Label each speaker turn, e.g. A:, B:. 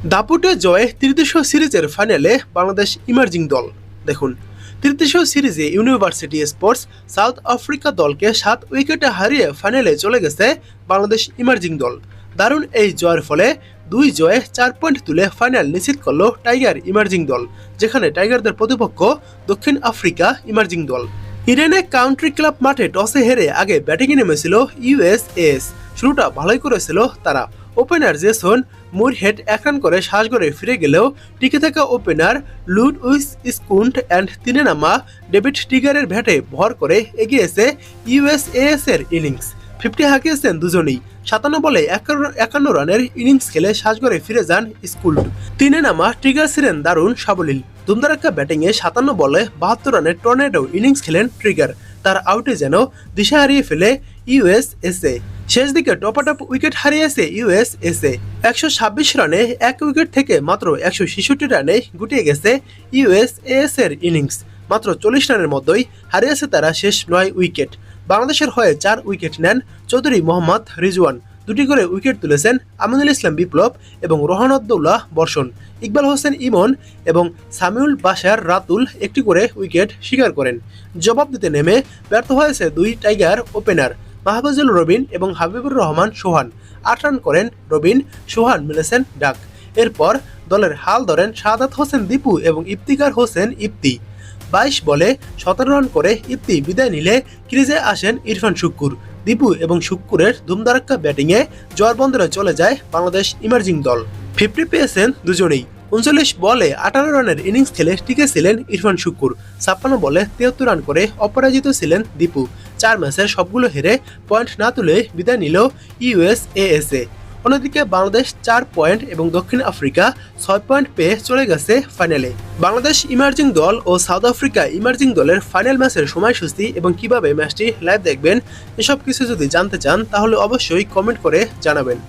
A: দাপুটে জয়ে ত্রিদেশীয় সিরিজের ফাইনালে বাংলাদেশ ইমার্জিং দল। দেখুন, ত্রিদেশীয় সিরিজে ইউনিভার্সিটি স্পোর্টস সাউথ আফ্রিকা দলকে 7 উইকেটে হারিয়ে ফাইনালে চলে গেছে বাংলাদেশ ইমার্জিং দল। দারুণ এই জয়ের ফলে 2 জয়ে 4 পয়েন্ট তুলে ফাইনাল নিশ্চিত করল টাইগার ইমার্জিং দল, যেখানে টাইগারদের প্রতিপক্ষ দক্ষিণ আফ্রিকা ইমার্জিং দল। ইডেনে কাউন্ট্রি ক্লাব মাঠে টসে হেরে আগে ব্যাটিংয়ে নেমেছিল ইউএসএস। শুরুটা ভালোই করেছিল তারা। ওপেনার জেসন মুরহেড 1 রান করে সাজঘরে ফিরে গেলেও টিকে থাকা ওপেনার লুডউইস স্কুন্ট অ্যান্ড তিনে নামা ডেভিড টিগারের ব্যাটে ভর করে এগিয়েছে ইউএসএস এর ইনিংস। 50 হাঁকিয়েছেন দুজনেই। 57 বলে 51 রানের ইনিংস খেলে সাজঘরে ফিরে যান স্কুল্ট। তিনে নামা ট্রিগার ছিলেন দারুণ সাবলীল। দুমদারাক্কা ব্যাটিংয়ে 57 বলে 72 রানের টর্নেডো ইনিংস খেলেন ট্রিগার। তার আউটে যেন দিশা হারিয়ে ফেলে ইউএসএসএ। শেষ দিকে টপাটপ উইকেট হারিয়েছে ইউএসএসএ। 126 রানে 1 উইকেট থেকে মাত্র 166 রানে গুটিয়ে গেছে ইউএসএস এর ইনিংস। মাত্র 40 রানের মধ্যেই হারিয়েছে তারা শেষ 9 উইকেট। বাংলাদেশের হয়ে 4 উইকেট নেন চৌধুরী মোহাম্মদ রিজওয়ান। 2টি করে উইকেট তুলেছেন আমিনুল ইসলাম বিপ্লব এবং রোহানউদ্দৌলা বর্ষণ। ইকবাল হোসেন ইমন এবং সামিউল বাশার রাতুল 1টি করে উইকেট শিকার করেন। জবাব দিতে নেমে ব্যর্থ হয়েছে 2 টাইগার ওপেনার মাহফুজুল রবিন এবং হাবিবুর রহমান সোহান। 8 রান করেন রবিন, সোহান মিলেছেন ডাক। এরপর দলের হাল ধরেন শাহাদাত হোসেন দীপু এবং ইফতিকার হোসেন ইফতি। 22 বলে 17 রান করে ইফতি বিদায় নিলে ক্রিজে আসেন ইরফান শুক্কুর। দীপু এবং শুক্কুরের ধুমধারাক্কা ব্যাটিংয়ে জোয়ারবন্দরে চলে যায় বাংলাদেশ ইমার্জিং দল। 50 পেয়েছেন দুজনেই। 39 বলে 18 রানের ইনিংস খেলে টিকেছিলেন ইরফান শুক্কুর। 56 বলে 73 রান করে অপরাজিত ছিলেন দীপু। 4 ম্যাচের সবগুলো হেরে পয়েন্ট না তুলে বিদায় নিল ইউএসএসএ। অন্যদিকে বাংলাদেশ 4 পয়েন্ট এবং দক্ষিণ আফ্রিকা 6 পয়েন্ট পেয়ে চলে গেছে ফাইনালে। বাংলাদেশ ইমার্জিং দল ও সাউথ আফ্রিকা ইমার্জিং দলের ফাইনাল ম্যাচের সময়সূচি এবং কিভাবে ম্যাচটি লাইভ দেখবেন, এসব কিছু যদি জানতে চান তাহলে অবশ্যই কমেন্ট করে জানাবেন।